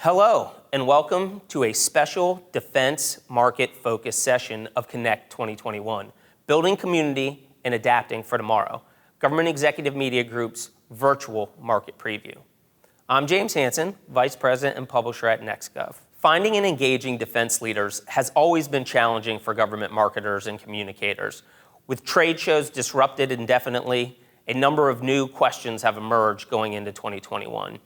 Hello, and welcome to a special defense market focus session of Connect 2021, Building Community and Adapting for Tomorrow, Government Executive Media Group's virtual market preview. I'm James Hansen, Vice President and Publisher at NextGov. Finding and engaging defense leaders has always been challenging for government marketers and communicators. With trade shows disrupted indefinitely, a number of new questions have emerged going into 2021.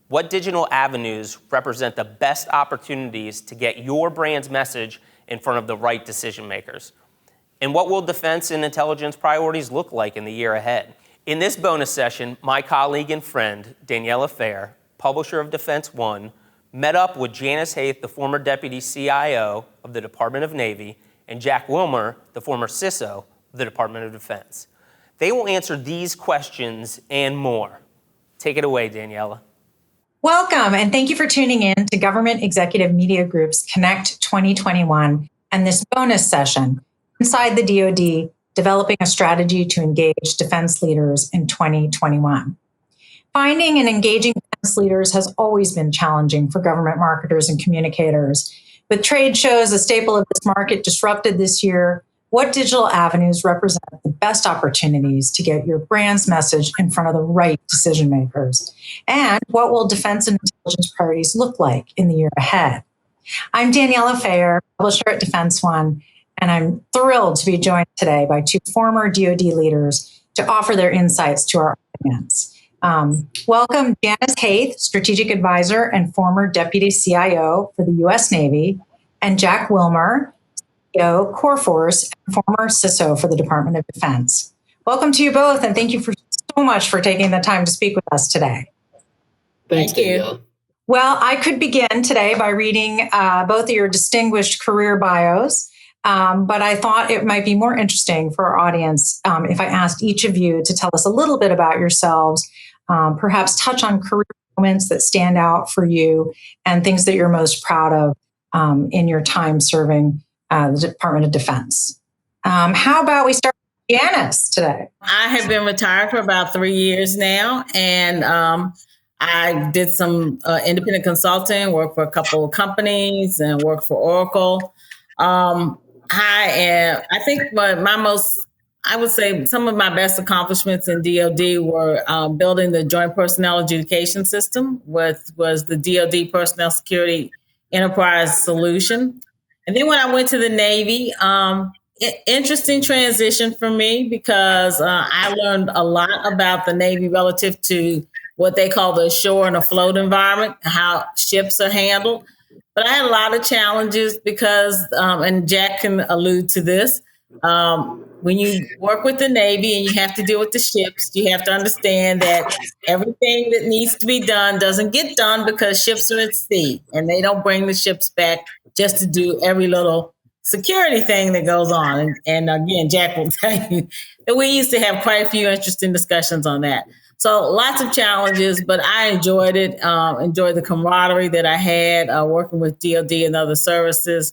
What digital avenues represent the best opportunities to get your brand's message in front of the right decision makers? And what will defense and intelligence priorities look like in the year ahead? In this bonus session, my colleague and friend, Daniela Fair, publisher of Defense One, met up with Janice Haith, the former Deputy CIO of the Department of Navy, and Jack Wilmer, the former CISO of the Department of Defense. They will answer these questions and more. Take it away, Daniela. Welcome, and thank you for tuning in to Government Executive Media Group's Connect 2021 and this bonus session, Inside the DoD, Developing a Strategy to Engage Defense Leaders in 2021. Finding and engaging defense leaders has always been challenging for government marketers and communicators. With trade shows, a staple of this market, disrupted this year, what digital avenues represent the best opportunities to get your brand's message in front of the right decision makers? And what will defense and intelligence priorities look like in the year ahead? I'm Daniela Fair, publisher at Defense One, and I'm thrilled to be joined today by two former DoD leaders to offer their insights to our audience. Welcome Janice Haith, strategic advisor and former deputy CIO for the U.S. Navy, and Jack Wilmer, CEO, Core Force, and former CISO for the Department of Defense. Welcome to you both, and thank you so much for taking the time to speak with us today. Thanks, Danielle. Well, I could begin today by reading both of your distinguished career bios, but I thought it might be more interesting for our audience if I asked each of you to tell us a little bit about yourselves, perhaps touch on career moments that stand out for you and things that you're most proud of in your time serving the Department of Defense. How about we start with Janice today? I have been retired for about 3 years now, and I did some independent consulting, worked for a couple of companies, and worked for Oracle. I think I would say some of my best accomplishments in DoD were building the Joint Personnel Adjudication System, was the DoD Personnel Security Enterprise Solution. And then when I went to the Navy, interesting transition for me because I learned a lot about the Navy relative to what they call the shore and afloat environment, how ships are handled. But I had a lot of challenges because, and Jack can allude to this, when you work with the Navy and you have to deal with the ships, you have to understand that everything that needs to be done doesn't get done because ships are at sea and they don't bring the ships back just to do every little security thing that goes on. And again, Jack will tell you that we used to have quite a few interesting discussions on that. So lots of challenges, but I enjoyed it, enjoyed the camaraderie that I had working with DoD and other services.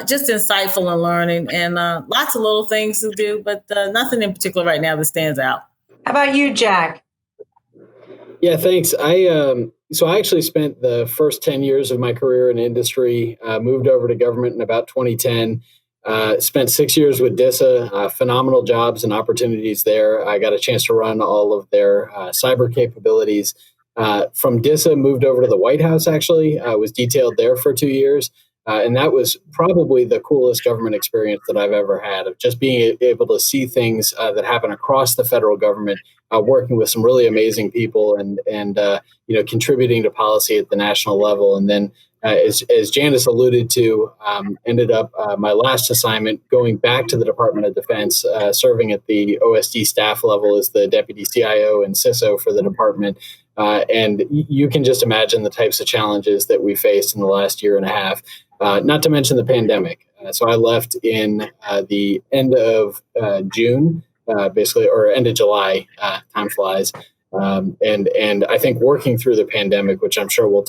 Just insightful and learning, and lots of little things to do, but nothing in particular right now that stands out. How about you, Jack? Yeah, thanks. So I actually spent the first 10 years of my career in industry, moved over to government in about 2010, spent 6 years with DISA, phenomenal jobs and opportunities there. I got a chance to run all of their cyber capabilities. From DISA, moved over to the White House, actually. I was detailed there for 2 years. And that was probably the coolest government experience that I've ever had, of just being able to see things that happen across the federal government, working with some really amazing people and contributing to policy at the national level. And then, as Janice alluded to, ended up my last assignment going back to the Department of Defense, serving at the OSD staff level as the Deputy CIO and CISO for the department. And you can just imagine the types of challenges that we faced in the last year and a half. Not to mention the pandemic. So I left in the end of June, basically, or end of July. Time flies. And I think working through the pandemic, which I'm sure we'll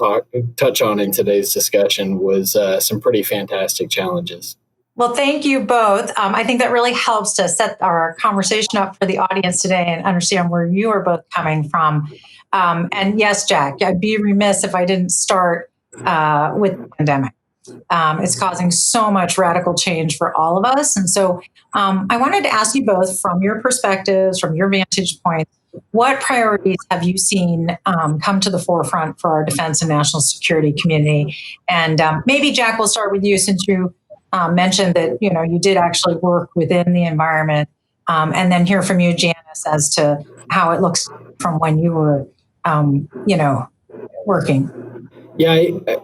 touch on in today's discussion, was some pretty fantastic challenges. Well, thank you both. I think that really helps to set our conversation up for the audience today and understand where you are both coming from. And yes, Jack, I'd be remiss if I didn't start with the pandemic. It's causing so much radical change for all of us. And so I wanted to ask you both, from your perspectives, from your vantage point, what priorities have you seen come to the forefront for our defense and national security community? And maybe, Jack, we'll start with you, since you mentioned that you did actually work within the environment, and then hear from you, Janice, as to how it looks from when you were, working. Yeah,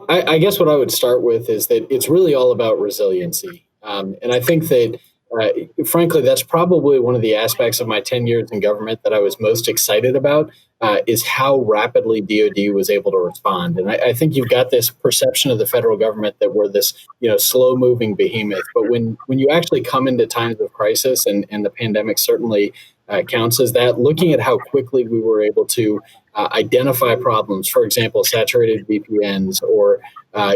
I guess what I would start with is that it's really all about resiliency. And I think that, frankly, that's probably one of the aspects of my 10 years in government that I was most excited about, is how rapidly DoD was able to respond. And I think you've got this perception of the federal government that we're this, slow moving behemoth. But when you actually come into times of crisis, and the pandemic certainly counts as that, looking at how quickly we were able to identify problems, for example, saturated VPNs, or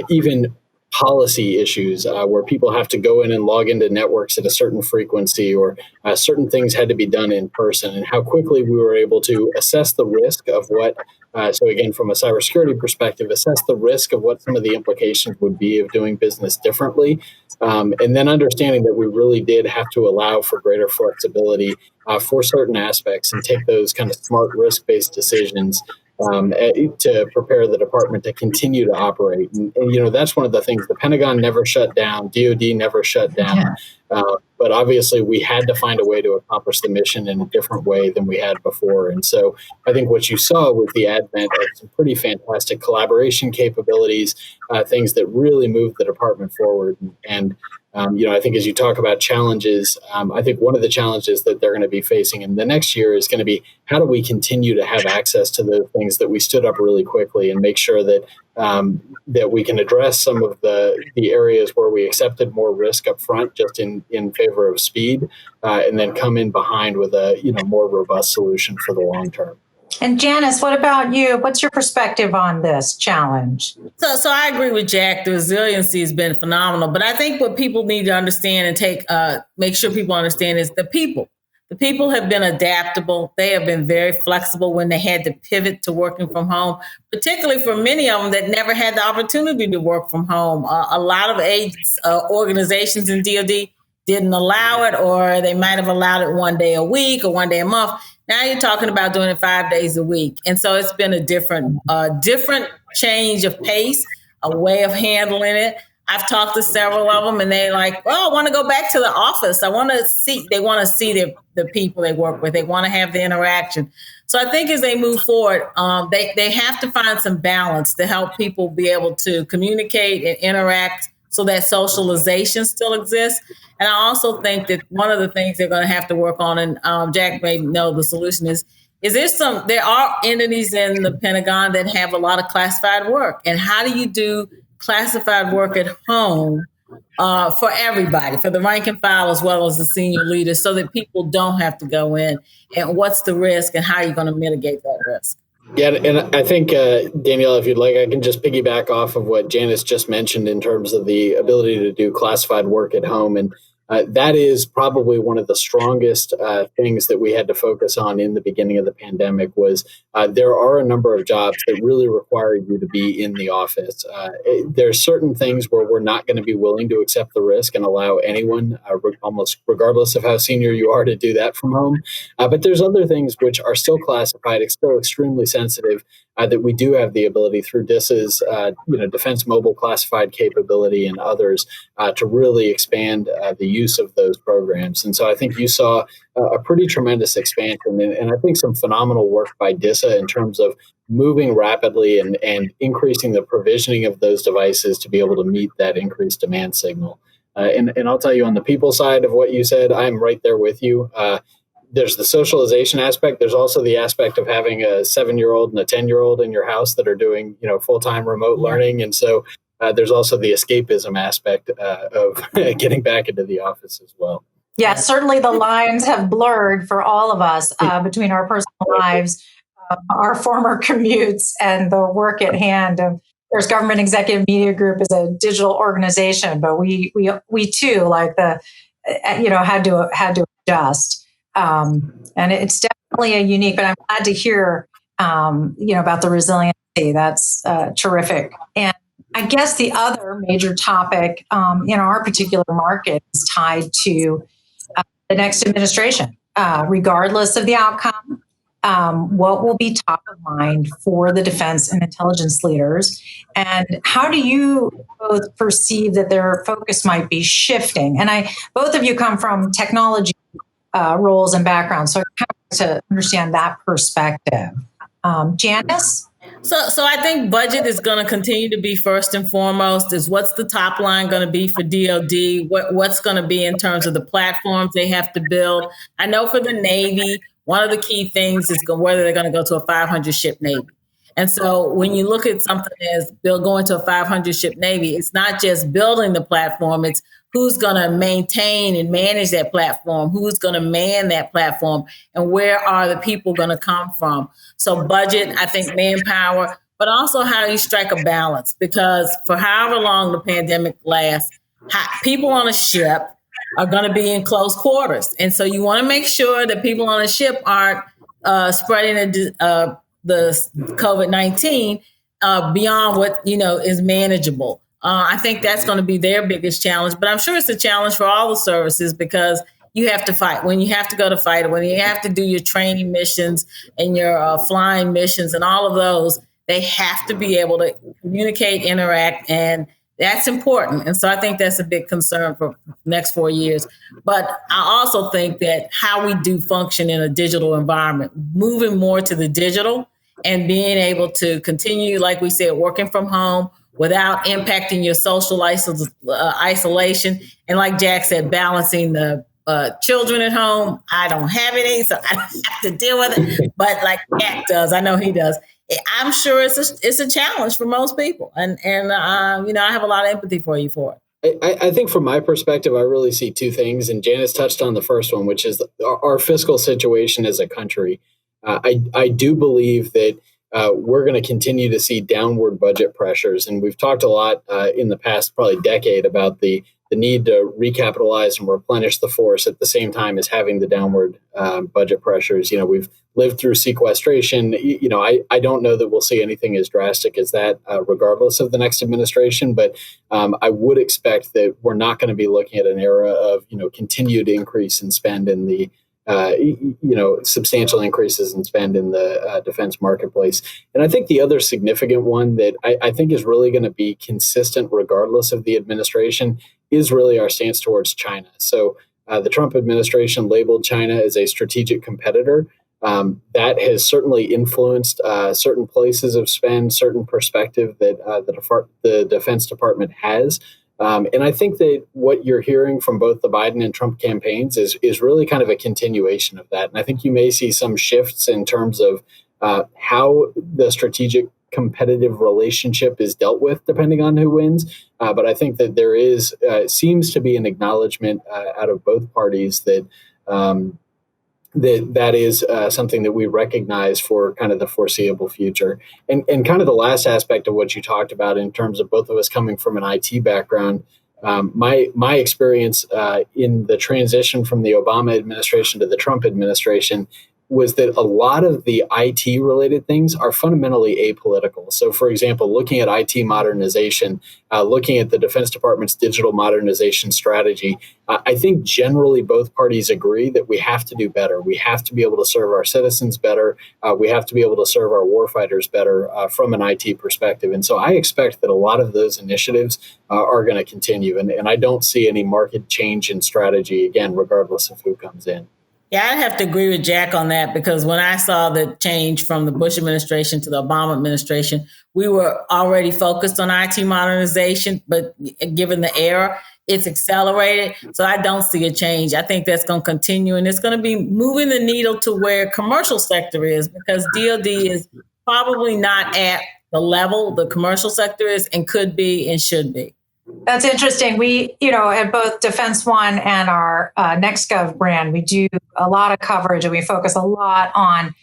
even policy issues where people have to go in and log into networks at a certain frequency, or certain things had to be done in person, and how quickly we were able to assess the risk of what, so again, from a cybersecurity perspective, assess the risk of what some of the implications would be of doing business differently. And then understanding that we really did have to allow for greater flexibility for certain aspects, and take those kind of smart risk-based decisions to prepare the department to continue to operate. And that's one of the things. The Pentagon never shut down. DoD never shut down. But obviously, we had to find a way to accomplish the mission in a different way than we had before. And so I think what you saw was the advent of some pretty fantastic collaboration capabilities, things that really moved the department forward. And I think as you talk about challenges, I think one of the challenges that they're going to be facing in the next year is going to be, how do we continue to have access to the things that we stood up really quickly, and make sure that that we can address some of the areas where we accepted more risk up front, just in favor of speed, and then come in behind with a more robust solution for the long term. And Janice, what about you? What's your perspective on this challenge? So I agree with Jack. The resiliency has been phenomenal, but I think what people need to understand and make sure people understand is the people. The people have been adaptable. They have been very flexible when they had to pivot to working from home, particularly for many of them that never had the opportunity to work from home. A lot of organizations in DoD didn't allow it, or they might have allowed it one day a week or one day a month. Now you're talking about doing it 5 days a week. And so it's been a different change of pace, a way of handling it. I've talked to several of them, and they're like, "Oh, I want to go back to the office. They want to see the people they work with. They want to have the interaction." So I think as they move forward, they have to find some balance to help people be able to communicate and interact, so that socialization still exists. And I also think that one of the things they're going to have to work on, and Jack may know the solution is there are entities in the Pentagon that have a lot of classified work. And how do you do classified work at home for everybody, for the rank and file as well as the senior leaders, so that people don't have to go in? And what's the risk, and how are you going to mitigate that risk? Yeah, and I think, Danielle, if you'd like, I can just piggyback off of what Janice just mentioned in terms of the ability to do classified work at home. And that is probably one of the strongest things that we had to focus on in the beginning of the pandemic. Was there are a number of jobs that really require you to be in the office. There are certain things where we're not going to be willing to accept the risk and allow anyone, almost regardless of how senior you are, to do that from home. But there's other things which are still classified, it's still extremely sensitive, that we do have the ability through DISA's Defense Mobile Classified capability and others to really expand the use of those programs. And so I think you saw a pretty tremendous expansion, and I think some phenomenal work by DISA in terms of moving rapidly and increasing the provisioning of those devices to be able to meet that increased demand signal. And I'll tell you, on the people side of what you said, I'm right there with you. There's the socialization aspect. There's also the aspect of having a 7-year-old and a 10-year-old in your house that are doing, full-time remote learning. And so there's also the escapism aspect of getting back into the office as well. Yeah, certainly the lines have blurred for all of us between our personal lives, our former commutes, and the work at hand. There's Government Executive Media Group as a digital organization, but we too, like had to adjust. And it's definitely a unique, but I'm glad to hear, about the resiliency. That's terrific. And I guess the other major topic in our particular market is tied to the next administration. Regardless of the outcome, what will be top of mind for the defense and intelligence leaders? And how do you both perceive that their focus might be shifting? And both of you come from technology roles and backgrounds, so I kind of like to understand that perspective. Janice? So I think budget is going to continue to be first and foremost. Is what's the top line going to be for DoD? What's going to be in terms of the platforms they have to build? I know for the Navy, one of the key things is whether they're going to go to a 500 ship Navy. And so when you look at something as going to a 500 ship Navy, it's not just building the platform, it's who's going to maintain and manage that platform, who's going to man that platform, and where are the people going to come from. So budget, I think manpower, but also how you strike a balance, because for however long the pandemic lasts, people on a ship are going to be in close quarters. And so you want to make sure that people on a ship aren't spreading the COVID-19 beyond what, is manageable. I think that's going to be their biggest challenge, but I'm sure it's a challenge for all the services, because you have to fight. When you have to go to fight, when you have to do your training missions and your flying missions and all of those, they have to be able to communicate, interact, and that's important. And so I think that's a big concern for the next 4 years. But I also think that how we do function in a digital environment, moving more to the digital and being able to continue, like we said, working from home without impacting your social isolation. And like Jack said, balancing the children at home. I don't have any, so I don't have to deal with it. But like Jack does, I know he does. I'm sure it's a challenge for most people. And I have a lot of empathy for you for it. I think from my perspective, I really see two things. And Janice touched on the first one, which is our fiscal situation as a country. I do believe that we're going to continue to see downward budget pressures. And we've talked a lot in the past, probably decade, about the need to recapitalize and replenish the force at the same time as having the downward budget pressures. We've lived through sequestration. I don't know that we'll see anything as drastic as that, regardless of the next administration. But I would expect that we're not going to be looking at an era of, continued increase in spend in the substantial increases in spend in the defense marketplace. And I think the other significant one that I think is really going to be consistent regardless of the administration is really our stance towards China. So the Trump administration labeled China as a strategic competitor. That has certainly influenced certain places of spend, certain perspective that the Defense Department has. And I think that what you're hearing from both the Biden and Trump campaigns is really kind of a continuation of that. And I think you may see some shifts in terms of how the strategic competitive relationship is dealt with, depending on who wins. But I think that there seems to be an acknowledgement out of both parties that that is something that we recognize for kind of the foreseeable future. And kind of the last aspect of what you talked about in terms of both of us coming from an IT background, my experience in the transition from the Obama administration to the Trump administration was that a lot of the IT related things are fundamentally apolitical. So, for example, looking at IT modernization, looking at the Defense Department's digital modernization strategy, I think generally both parties agree that we have to do better. We have to be able to serve our citizens better. We have to be able to serve our warfighters better from an IT perspective. And so I expect that a lot of those initiatives are going to continue. And I don't see any market change in strategy, again, regardless of who comes in. Yeah, I'd have to agree with Jack on that, because when I saw the change from the Bush administration to the Obama administration, we were already focused on IT modernization, but given the era, it's accelerated. So I don't see a change. I think that's going to continue, and it's going to be moving the needle to where commercial sector is, because DoD is probably not at the level the commercial sector is and could be and should be. That's interesting. We, at both Defense One and our NextGov brand, we do a lot of coverage and we focus a lot on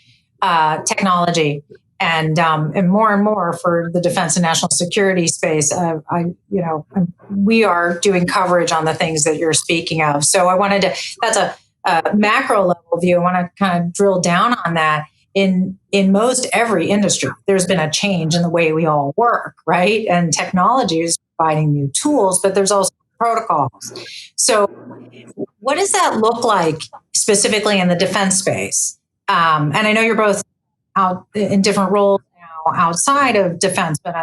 technology and more for the defense and national security space. We are doing coverage on the things that you're speaking of. So that's a macro level view. I want to kind of drill down on that. in most every industry, there's been a change in the way we all work, right? And technology is providing new tools, but there's also protocols. So what does that look like specifically in the defense space? And I know you're both out in different roles now outside of defense, but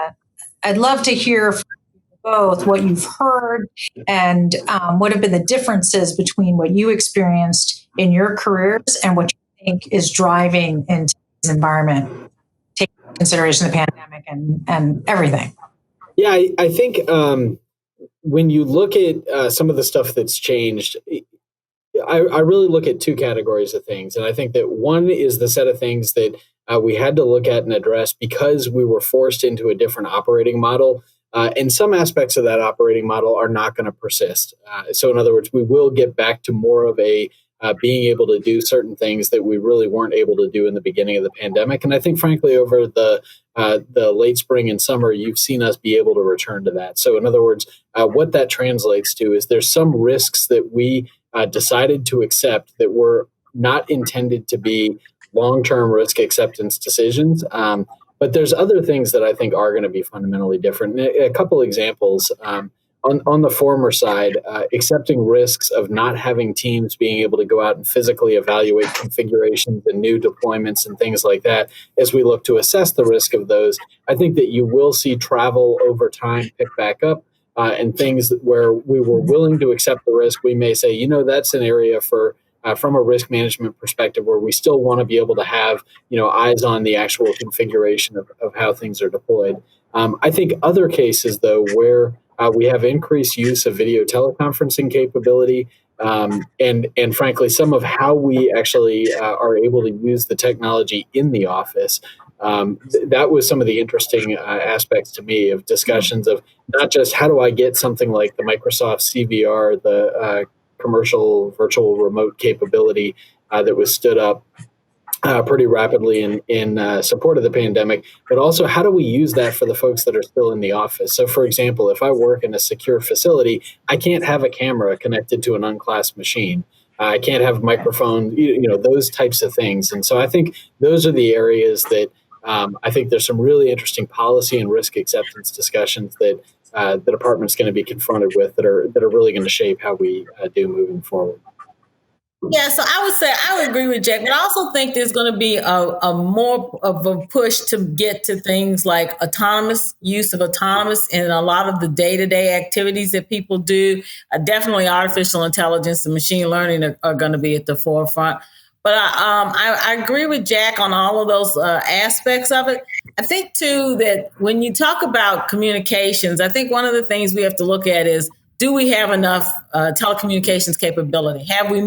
I'd love to hear from both what you've heard and what have been the differences between what you experienced in your careers and what you think is driving into this environment, taking into consideration the pandemic and everything. Yeah, I think when you look at some of the stuff that's changed, I really look at two categories of things. And I think that one is the set of things that we had to look at and address because we were forced into a different operating model. And some aspects of that operating model are not going to persist. So in other words, we will get back to more of a being able to do certain things that we really weren't able to do in the beginning of the pandemic. And I think, frankly, over the late spring and summer, you've seen us be able to return to that. So in other words, what that translates to is there's some risks that we decided to accept that were not intended to be long-term risk acceptance decisions. But there's other things that I think are going to be fundamentally different. A couple examples. On the former side, accepting risks of not having teams being able to go out and physically evaluate configurations and new deployments and things like that, as we look to assess the risk of those, I think that you will see travel over time pick back up. And things where we were willing to accept the risk, we may say, that's an area for from a risk management perspective where we still want to be able to have eyes on the actual configuration of how things are deployed. I think other cases, though, where we have increased use of video teleconferencing capability, and frankly, some of how we actually are able to use the technology in the office. That was some of the interesting aspects to me of discussions of not just how do I get something like the Microsoft CVR, the commercial virtual remote capability that was stood up pretty rapidly in support of the pandemic, but also how do we use that for the folks that are still in the office? So, for example, if I work in a secure facility, I can't have a camera connected to an unclassed machine. I can't have a microphone, those types of things. And so I think those are the areas that I think there's some really interesting policy and risk acceptance discussions that the department's going to be confronted with that are really going to shape how we do moving forward. Yeah, so I would say I would agree with Jack, but I also think there's going to be a more of a push to get to things like use of autonomous in a lot of the day-to-day activities that people do. Definitely artificial intelligence and machine learning are going to be at the forefront. But I agree with Jack on all of those aspects of it. I think, too, that when you talk about communications, I think one of the things we have to look at is, do we have enough telecommunications capability? Have we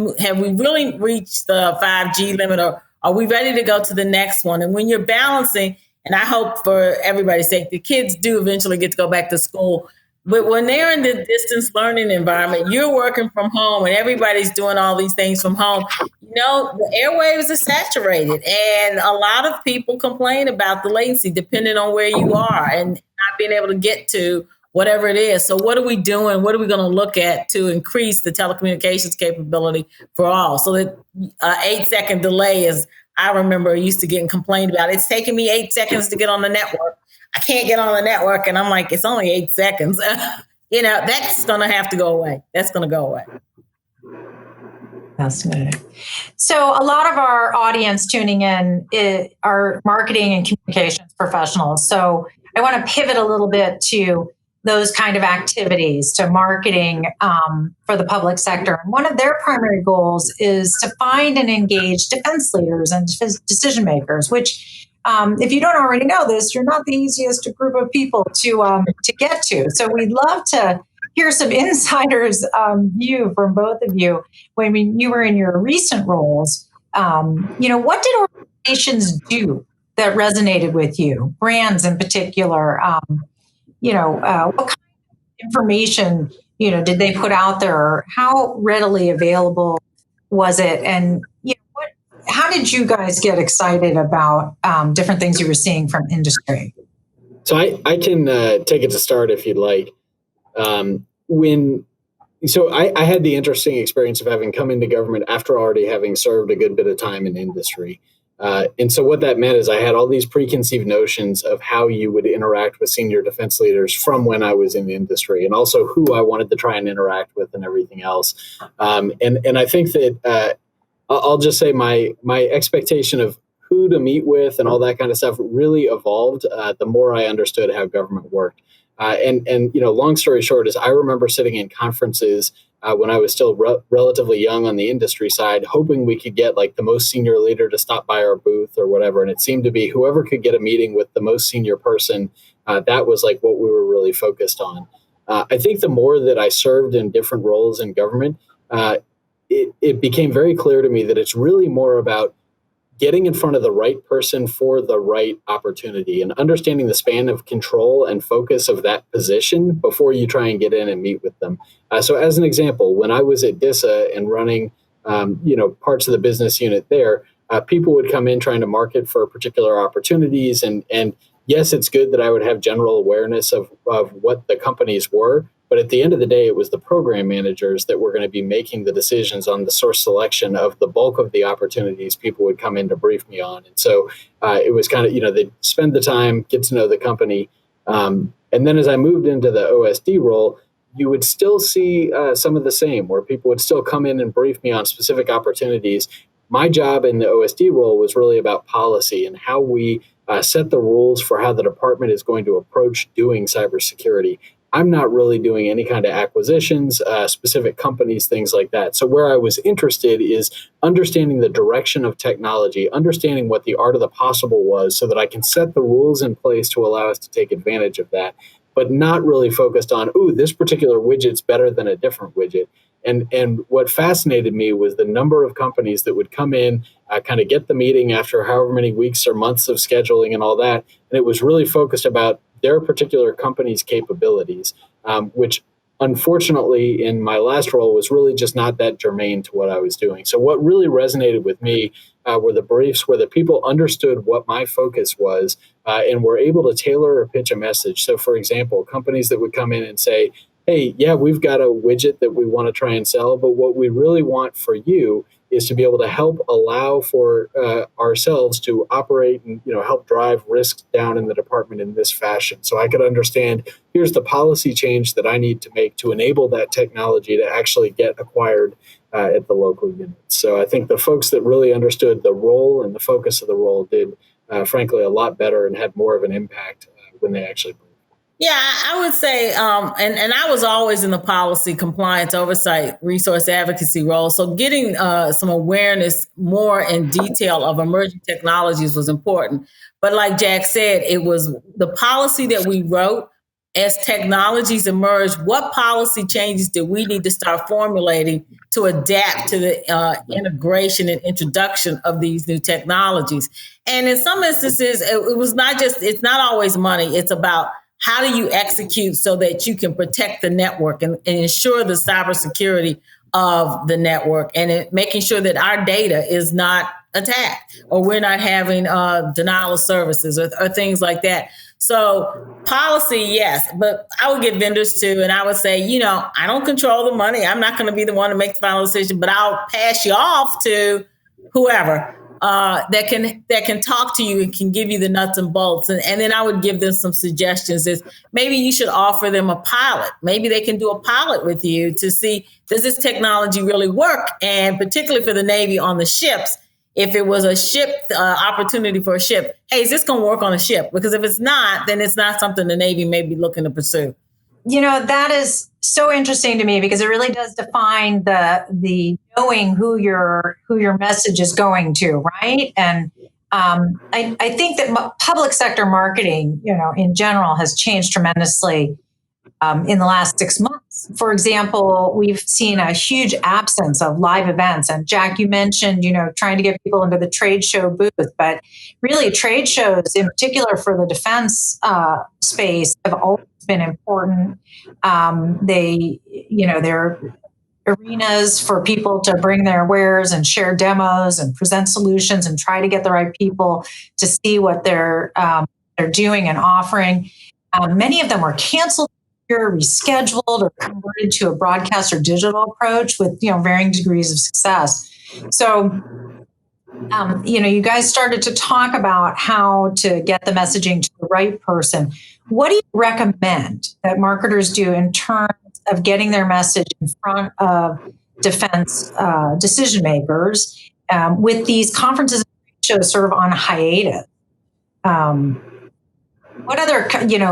really reached the 5G limit, or are we ready to go to the next one? And when you're balancing, and I hope for everybody's sake, the kids do eventually get to go back to school, but when they're in the distance learning environment, you're working from home and everybody's doing all these things from home, the airwaves are saturated. And a lot of people complain about the latency depending on where you are and not being able to get to whatever it is. So what are we doing? What are we going to look at to increase the telecommunications capability for all? So that 8-second delay is, I remember used to getting complained about. It's taking me 8 seconds to get on the network. I can't get on the network. And I'm like, it's only 8 seconds. That's going to have to go away. That's going to go away. Fascinating. So a lot of our audience tuning in are marketing and communications professionals. So I want to pivot a little bit to those kind of activities, to marketing for the public sector. And one of their primary goals is to find and engage defense leaders and decision makers, which if you don't already know this, you're not the easiest group of people to get to. So we'd love to hear some insiders' view from both of you when you were in your recent roles. What did organizations do that resonated with you, brands in particular? What kind of information, did they put out there? How readily available was it? And how did you guys get excited about different things you were seeing from industry? So I can take it to start if you'd like. I had the interesting experience of having come into government after already having served a good bit of time in industry. And so what that meant is I had all these preconceived notions of how you would interact with senior defense leaders from when I was in the industry, and also who I wanted to try and interact with and everything else. And I think that I'll just say my expectation of who to meet with and all that kind of stuff really evolved the more I understood how government worked. And long story short is I remember sitting in conferences when I was still relatively young on the industry side, hoping we could get like the most senior leader to stop by our booth or whatever. And it seemed to be whoever could get a meeting with the most senior person, that was like what we were really focused on. I think the more that I served in different roles in government, it became very clear to me that it's really more about getting in front of the right person for the right opportunity and understanding the span of control and focus of that position before you try and get in and meet with them. So as an example, when I was at DISA and running, parts of the business unit there, people would come in trying to market for particular opportunities. And yes, it's good that I would have general awareness of what the companies were. But at the end of the day, it was the program managers that were going to be making the decisions on the source selection of the bulk of the opportunities people would come in to brief me on. And so it was kind of, they'd spend the time, get to know the company. And then as I moved into the OSD role, you would still see some of the same, where people would still come in and brief me on specific opportunities. My job in the OSD role was really about policy and how we set the rules for how the department is going to approach doing cybersecurity. I'm not really doing any kind of acquisitions, specific companies, things like that. So where I was interested is understanding the direction of technology, understanding what the art of the possible was so that I can set the rules in place to allow us to take advantage of that, but not really focused on, this particular widget's better than a different widget. And what fascinated me was the number of companies that would come in, kind of get the meeting after however many weeks or months of scheduling and all that. And it was really focused about their particular company's capabilities, which unfortunately in my last role was really just not that germane to what I was doing. So what really resonated with me were the briefs where the people understood what my focus was and were able to tailor or pitch a message. So for example, companies that would come in and say, hey, yeah, we've got a widget that we want to try and sell, but what we really want for you is to be able to help allow for ourselves to operate and help drive risks down in the department in this fashion. So I could understand, here's the policy change that I need to make to enable that technology to actually get acquired at the local unit. So I think the folks that really understood the role and the focus of the role did, frankly, a lot better and had more of an impact when they actually. Yeah, I would say, and I was always in the policy, compliance, oversight, resource advocacy role. So getting some awareness more in detail of emerging technologies was important. But like Jack said, it was the policy that we wrote as technologies emerge. What policy changes do we need to start formulating to adapt to the integration and introduction of these new technologies? And in some instances, it was not just, it's not always money. It's about how do you execute so that you can protect the network and ensure the cybersecurity of the network and making sure that our data is not attacked or we're not having denial of services or things like that. So policy, yes, but I would get vendors too. And I would say, I don't control the money. I'm not going to be the one to make the final decision, but I'll pass you off to whoever that can talk to you and can give you the nuts and bolts. And then I would give them some suggestions is maybe you should offer them a pilot. Maybe they can do a pilot with you to see, does this technology really work? And particularly for the Navy on the ships, if it was a ship, opportunity for a ship, hey, is this going to work on a ship? Because if it's not, then it's not something the Navy may be looking to pursue. That is so interesting to me because it really does define the knowing who your message is going to, right? And I think that public sector marketing, in general, has changed tremendously in the last 6 months. For example, we've seen a huge absence of live events. And Jack, you mentioned, trying to get people into the trade show booth, but really trade shows in particular for the defense space have always been important. They're arenas for people to bring their wares and share demos and present solutions and try to get the right people to see what they're doing and offering. Many of them were canceled, rescheduled, or converted to a broadcast or digital approach with varying degrees of success. So You guys started to talk about how to get the messaging to the right person. What do you recommend that marketers do in terms of getting their message in front of defense decision makers with these conferences and shows sort of on hiatus? What other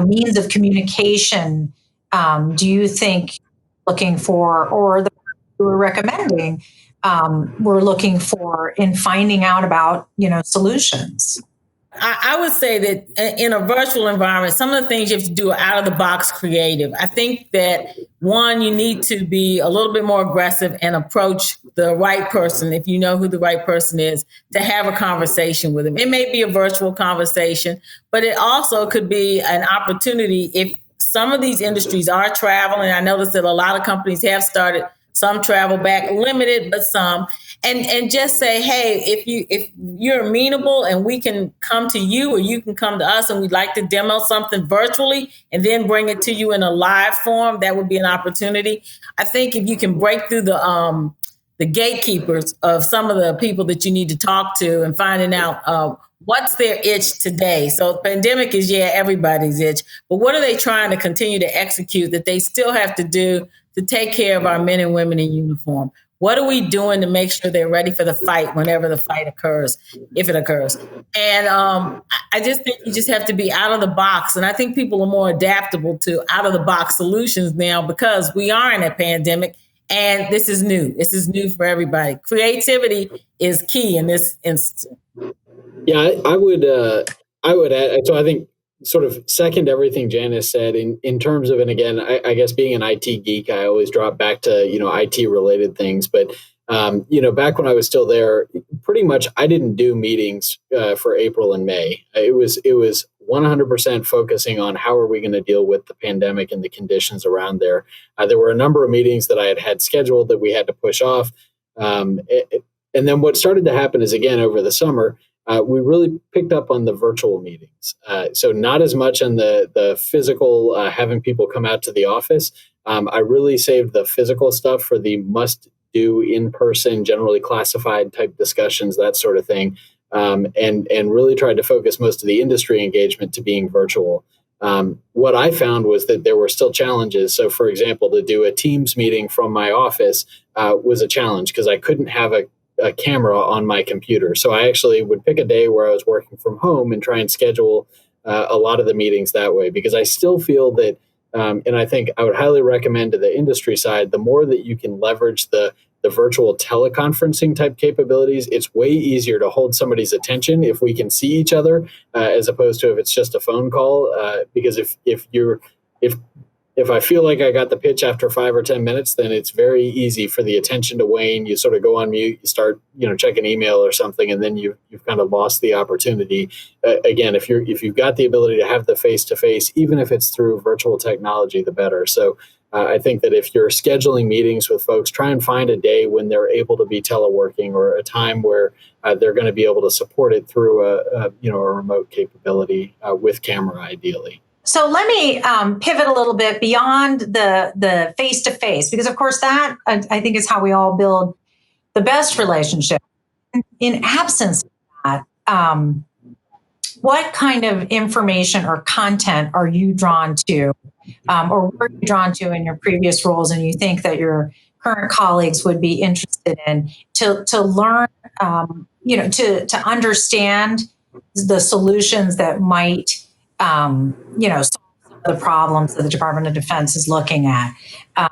means of communication do you think looking for, or the you were recommending we're looking for in finding out about solutions? I would say that in a virtual environment, some of the things you have to do are out of the box creative. I think that one, you need to be a little bit more aggressive and approach the right person, if you know who the right person is, to have a conversation with them. It may be a virtual conversation, but it also could be an opportunity if some of these industries are traveling. I noticed that a lot of companies have started some travel back, limited, but some. And just say, hey, if you're amenable and we can come to you or you can come to us and we'd like to demo something virtually and then bring it to you in a live form, that would be an opportunity. I think if you can break through the gatekeepers of some of the people that you need to talk to and finding out what's their itch today. So pandemic is, everybody's itch, but what are they trying to continue to execute that they still have to do to take care of our men and women in uniform? What are we doing to make sure they're ready for the fight whenever the fight occurs, if it occurs? And I just think you just have to be out of the box. And I think people are more adaptable to out of the box solutions now because we are in a pandemic and this is new. This is new for everybody. Creativity is key in this instance. Yeah, I would add. So I think sort of second everything Janice said in terms of, and again, I guess being an IT geek, I always drop back to IT related things. But back when I was still there, pretty much I didn't do meetings for April and May. It was 100% focusing on how are we going to deal with the pandemic and the conditions around there. There were a number of meetings that I had scheduled that we had to push off. And then what started to happen is, again, over the summer, we really picked up on the virtual meetings. So not as much on the physical, having people come out to the office. I really saved the physical stuff for the must-do in-person, generally classified type discussions, that sort of thing, and really tried to focus most of the industry engagement to being virtual. What I found was that there were still challenges. So, for example, to do a Teams meeting from my office was a challenge because I couldn't have a camera on my computer. So I actually would pick a day where I was working from home and try and schedule a lot of the meetings that way, because I still feel that, and I think I would highly recommend to the industry side, the more that you can leverage the virtual teleconferencing type capabilities, it's way easier to hold somebody's attention if we can see each other, as opposed to if it's just a phone call. Because if I feel like I got the pitch after 5 or 10 minutes, then it's very easy for the attention to wane. You sort of go on mute, you start, checking email or something, and then you've kind of lost the opportunity. Again, if you've got the ability to have the face-to-face, even if it's through virtual technology, the better. So I think that if you're scheduling meetings with folks, try and find a day when they're able to be teleworking or a time where they're going to be able to support it through a remote capability with camera, ideally. So let me pivot a little bit beyond the face-to-face, because of course that I think is how we all build the best relationship. In absence of that, what kind of information or content are you drawn to, or were you drawn to in your previous roles, and you think that your current colleagues would be interested in to learn, to understand the solutions that might solve some of the problems that the Department of Defense is looking at.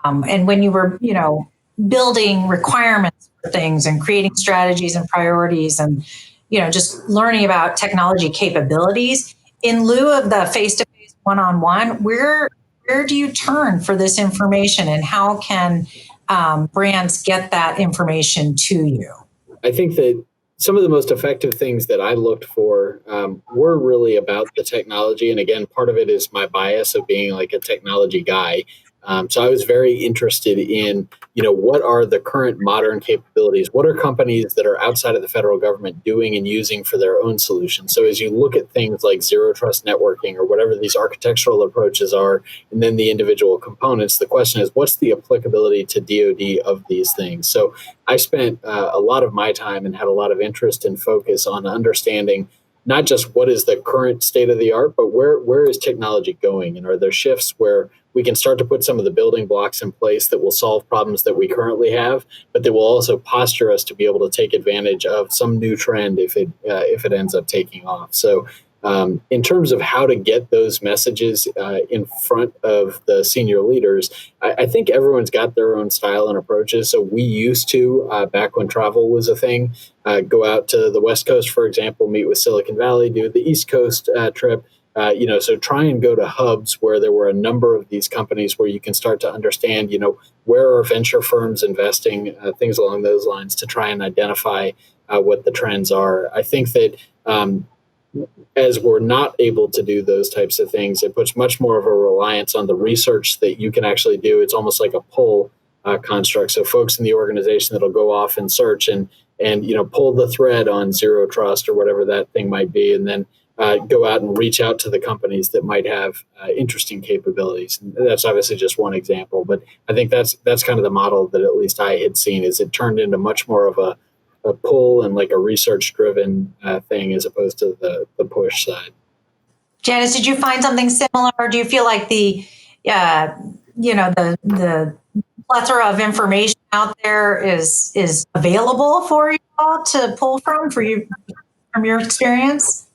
And when you were, building requirements for things and creating strategies and priorities and, just learning about technology capabilities, in lieu of the face-to-face one-on-one, where do you turn for this information, and how can brands get that information to you? I think that some of the most effective things that I looked for were really about the technology. And again, part of it is my bias of being like a technology guy. So I was very interested in, what are the current modern capabilities? What are companies that are outside of the federal government doing and using for their own solutions? So as you look at things like zero trust networking or whatever these architectural approaches are, and then the individual components, the question is, what's the applicability to DoD of these things? So I spent a lot of my time and had a lot of interest and focus on understanding not just what is the current state of the art, but where is technology going? And are there shifts where we can start to put some of the building blocks in place that will solve problems that we currently have, but that will also posture us to be able to take advantage of some new trend if it ends up taking off. So in terms of how to get those messages in front of the senior leaders, I think everyone's got their own style and approaches. So we used to, back when travel was a thing, go out to the West Coast, for example, meet with Silicon Valley, do the East Coast trip. So try and go to hubs where there were a number of these companies where you can start to understand, where are venture firms investing, things along those lines to try and identify what the trends are. I think that as we're not able to do those types of things, it puts much more of a reliance on the research that you can actually do. It's almost like a pull construct. So folks in the organization that'll go off and search and pull the thread on zero trust or whatever that thing might be, and then go out and reach out to the companies that might have interesting capabilities. And that's obviously just one example, but I think that's kind of the model that at least I had seen. Is it turned into much more of a pull and like a research-driven thing as opposed to the push side. Janice, did you find something similar? Or do you feel like the plethora of information out there is available for you all to pull from your experience?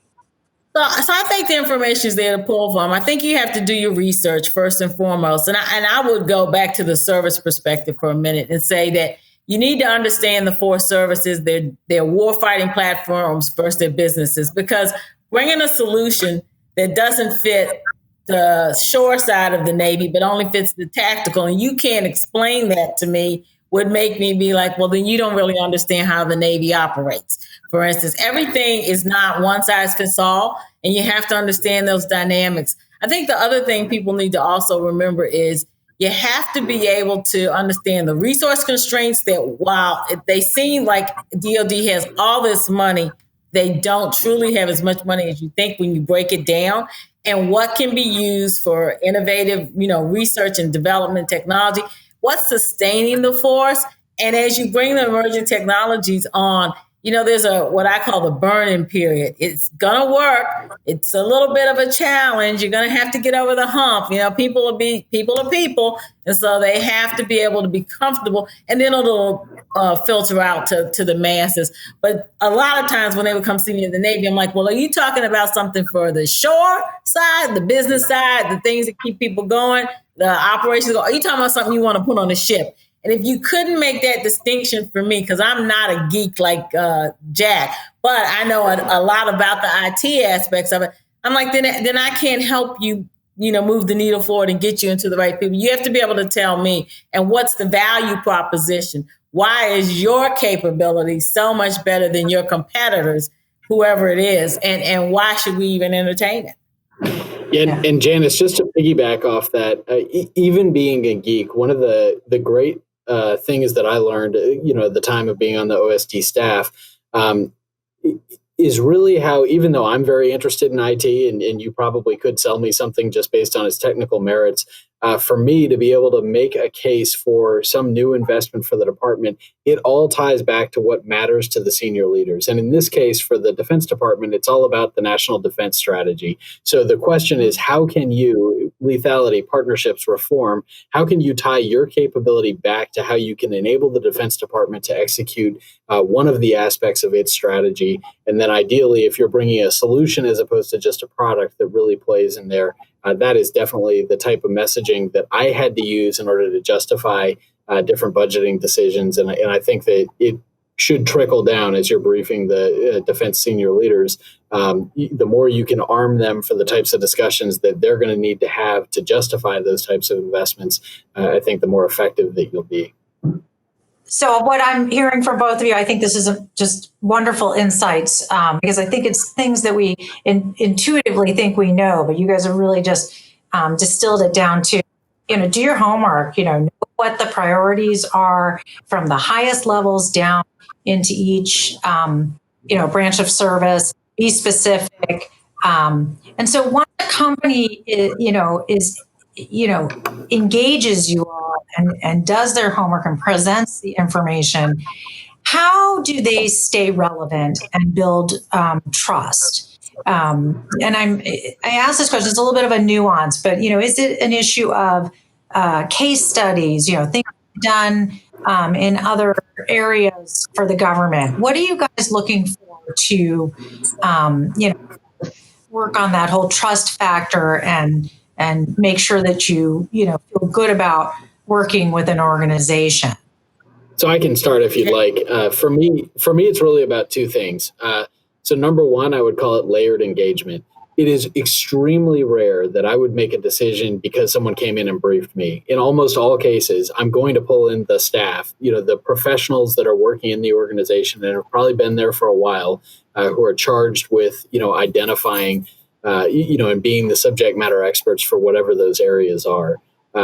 So I think the information is there to pull from. I think you have to do your research first and foremost. And I would go back to the service perspective for a minute and say that you need to understand the four services, their warfighting platforms versus their businesses, because bringing a solution that doesn't fit the shore side of the Navy, but only fits the tactical, and you can't explain that to me, would make me be like, well, then you don't really understand how the Navy operates. For instance, everything is not one size fits all, and you have to understand those dynamics. I think the other thing people need to also remember is you have to be able to understand the resource constraints that while they seem like DoD has all this money, they don't truly have as much money as you think when you break it down, and what can be used for innovative, research and development technology, what's sustaining the force. And as you bring the emerging technologies on, there's what I call the burn-in period. It's going to work. It's a little bit of a challenge. You're going to have to get over the hump. People are people. And so they have to be able to be comfortable, and then it'll filter out to the masses. But a lot of times when they would come see me in the Navy, I'm like, well, are you talking about something for the shore side, the business side, the things that keep people going, the operations? Are you talking about something you want to put on the ship? And if you couldn't make that distinction for me, because I'm not a geek like Jack, but I know a lot about the IT aspects of it, I'm like, then I can't help you, move the needle forward and get you into the right people. You have to be able to tell me, and what's the value proposition? Why is your capability so much better than your competitors, whoever it is, and why should we even entertain it? Yeah, and Janice, just to piggyback off that, even being a geek, one of the great things that I learned, at the time of being on the OSD staff, is really how, even though I'm very interested in IT, and you probably could sell me something just based on its technical merits, for me to be able to make a case for some new investment for the department, it all ties back to what matters to the senior leaders. And in this case, for the Defense Department, it's all about the National Defense Strategy. So the question is, how can you, lethality, partnerships, reform, how can you tie your capability back to how you can enable the Defense Department to execute one of the aspects of its strategy? And then ideally, if you're bringing a solution as opposed to just a product that really plays in there, that is definitely the type of messaging that I had to use in order to justify different budgeting decisions. And I think that it should trickle down as you're briefing the defense senior leaders. The more you can arm them for the types of discussions that they're going to need to have to justify those types of investments, I think the more effective that you'll be. So what I'm hearing from both of you, I think this is just wonderful insights, because I think it's things that we intuitively think we know, but you guys have really just distilled it down to do your homework, know what the priorities are from the highest levels down into each, branch of service, be specific. And so once a company, engages you all and does their homework and presents the information, how do they stay relevant and build trust? And I ask this question, it's a little bit of a nuance, but, is it an issue of case studies, things done in other areas for the government? What are you guys looking for to, work on that whole trust factor and make sure that you feel good about working with an organization? So I can start if you'd like. For me, it's really about two things. So number one, I would call it layered engagement. It is extremely rare that I would make a decision because someone came in and briefed me. In almost all cases, I'm going to pull in the staff, the professionals that are working in the organization and have probably been there for a while, who are charged with, identifying, and being the subject matter experts for whatever those areas are.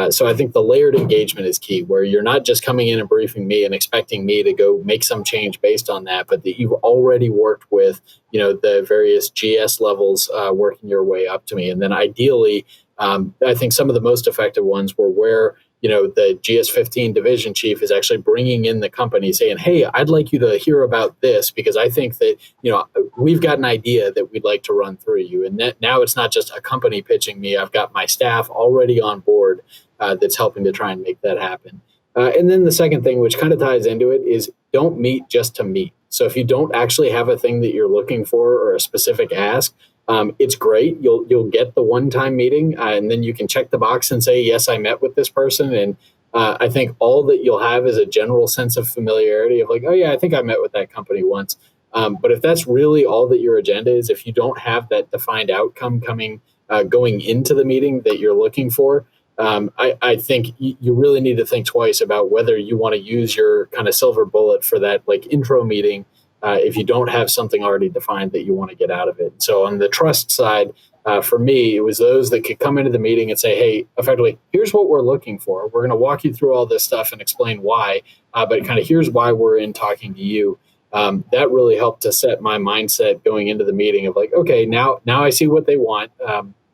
So I think the layered engagement is key, where you're not just coming in and briefing me and expecting me to go make some change based on that, but that you've already worked with, the various GS levels, working your way up to me. And then ideally, I think some of the most effective ones were where, the GS15 division chief is actually bringing in the company saying, hey, I'd like you to hear about this because I think that, we've got an idea that we'd like to run through you. And that now it's not just a company pitching me. I've got my staff already on board that's helping to try and make that happen. And then the second thing, which kind of ties into it, is don't meet just to meet. So if you don't actually have a thing that you're looking for or a specific ask, it's great. You'll get the one-time meeting, and then you can check the box and say, yes, I met with this person. And I think all that you'll have is a general sense of familiarity of like, oh, yeah, I think I met with that company once. But if that's really all that your agenda is, if you don't have that defined outcome going into the meeting that you're looking for, I think you really need to think twice about whether you want to use your kind of silver bullet for that like intro meeting if you don't have something already defined that you want to get out of it. So on the trust side, for me, it was those that could come into the meeting and say, hey, effectively, here's what we're looking for. We're going to walk you through all this stuff and explain why, but kind of here's why we're in talking to you. That really helped to set my mindset going into the meeting of like, okay, now I see what they want.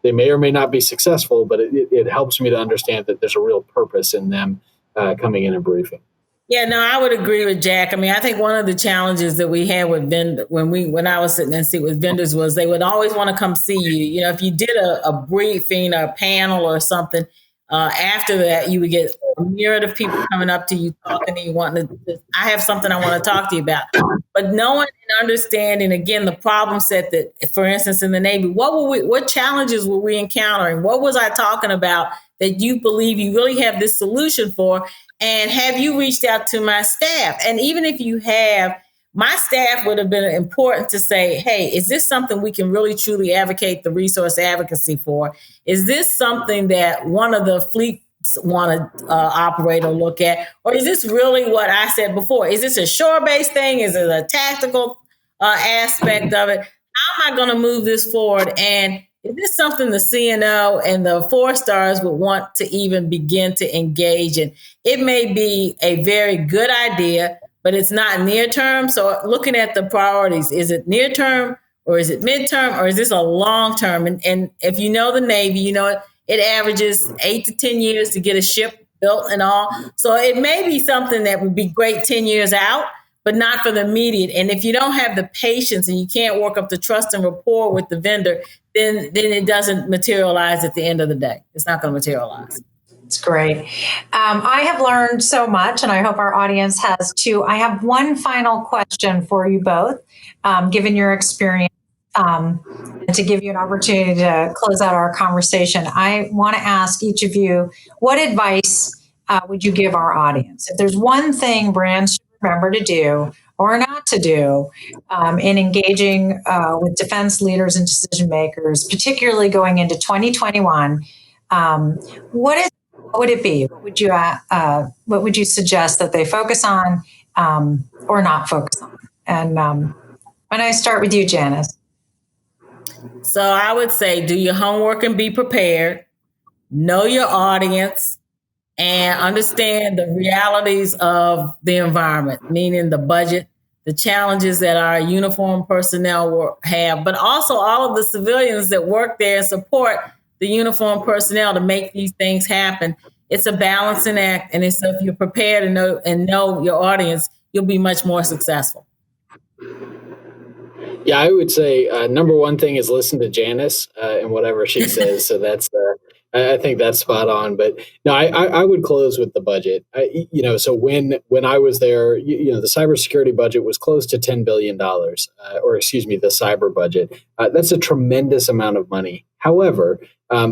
They may or may not be successful, but it helps me to understand that there's a real purpose in them coming in and briefing. Yeah, no, I would agree with Jack. I mean, I think one of the challenges that we had with when I was sitting in seat with vendors was they would always want to come see you. If you did a briefing or a panel or something, after that, you would get a myriad of people coming up to you, talking to you, wanting to, I have something I want to talk to you about. But knowing and understanding, again, the problem set that, for instance, in the Navy, what challenges were we encountering? What was I talking about that you believe you really have this solution for? And have you reached out to my staff? And even if you have, my staff would have been important to say, hey, is this something we can really truly advocate the resource advocacy for? Is this something that one of the fleets want to operate or look at? Or is this really what I said before? Is this a shore-based thing? Is it a tactical aspect of it? How am I going to move this forward? And is this something the CNO and the 4-stars would want to even begin to engage in? It may be a very good idea, but it's not near term. So looking at the priorities, is it near term or is it midterm or is this a long term? And if you know the Navy, it averages 8 to 10 years to get a ship built and all. So it may be something that would be great 10 years out, but not for the immediate. And if you don't have the patience and you can't work up the trust and rapport with the vendor, then it doesn't materialize at the end of the day. It's not going to materialize. It's great. I have learned so much, and I hope our audience has too. I have one final question for you both, given your experience, and to give you an opportunity to close out our conversation. I want to ask each of you, what advice would you give our audience? If there's one thing brands should remember to do or not to do in engaging with defense leaders and decision makers, particularly going into 2021, what would it be? What would you suggest that they focus on or not focus on? And when I start with you, Janice. So I would say do your homework and be prepared. Know your audience. and understand the realities of the environment, meaning the budget, the challenges that our uniformed personnel have, but also all of the civilians that work there and support the uniformed personnel to make these things happen. It's a balancing act, and so if you're prepared and know your audience, you'll be much more successful. Yeah, I would say number one thing is listen to Janice and whatever she says. So that's I think that's spot on. But no, I would close with the budget. So when I was there, the cybersecurity budget was close to $10 billion, or excuse me, the cyber budget. That's a tremendous amount of money. However,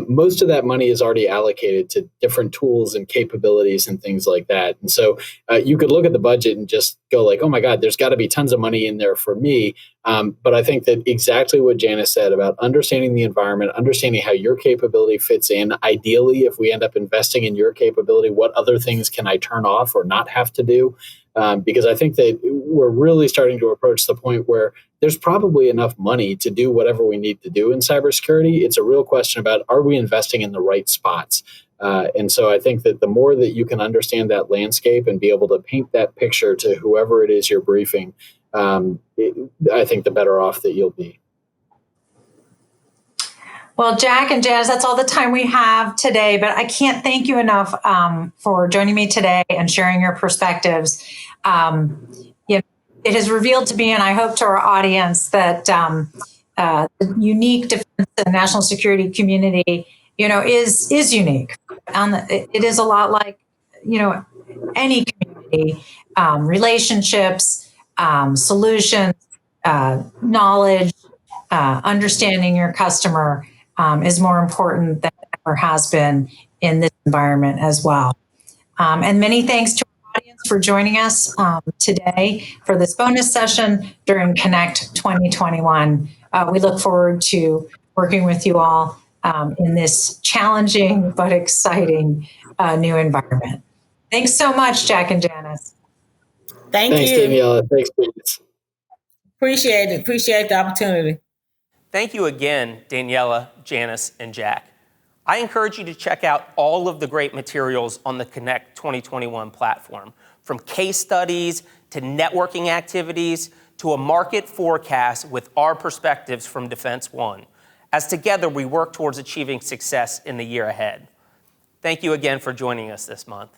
most of that money is already allocated to different tools and capabilities and things like that. And so you could look at the budget and just go like, oh my God, there's got to be tons of money in there for me. But I think that exactly what Janice said about understanding the environment, understanding how your capability fits in. Ideally, if we end up investing in your capability, what other things can I turn off or not have to do? Because I think that we're really starting to approach the point where there's probably enough money to do whatever we need to do in cybersecurity. It's a real question about, are we investing in the right spots? And so I think that the more that you can understand that landscape and be able to paint that picture to whoever it is you're briefing, I think the better off that you'll be. Well, Jack and Janice, that's all the time we have today, but I can't thank you enough for joining me today and sharing your perspectives. It has revealed to me, and I hope to our audience, that the unique defense and national security community, is unique. It is a lot like, any community, relationships, solutions, knowledge, understanding your customer is more important than it ever has been in this environment as well. And many thanks to our audience for joining us today for this bonus session during Connect 2021. We look forward to working with you all in this challenging but exciting new environment. Thanks so much, Jack and Janice. Thanks, you. Daniela. Thanks, Janice. Appreciate it. Appreciate the opportunity. Thank you again, Daniela, Janice, and Jack. I encourage you to check out all of the great materials on the Connect 2021 platform, from case studies to networking activities to a market forecast with our perspectives from Defense One, as together we work towards achieving success in the year ahead. Thank you again for joining us this month.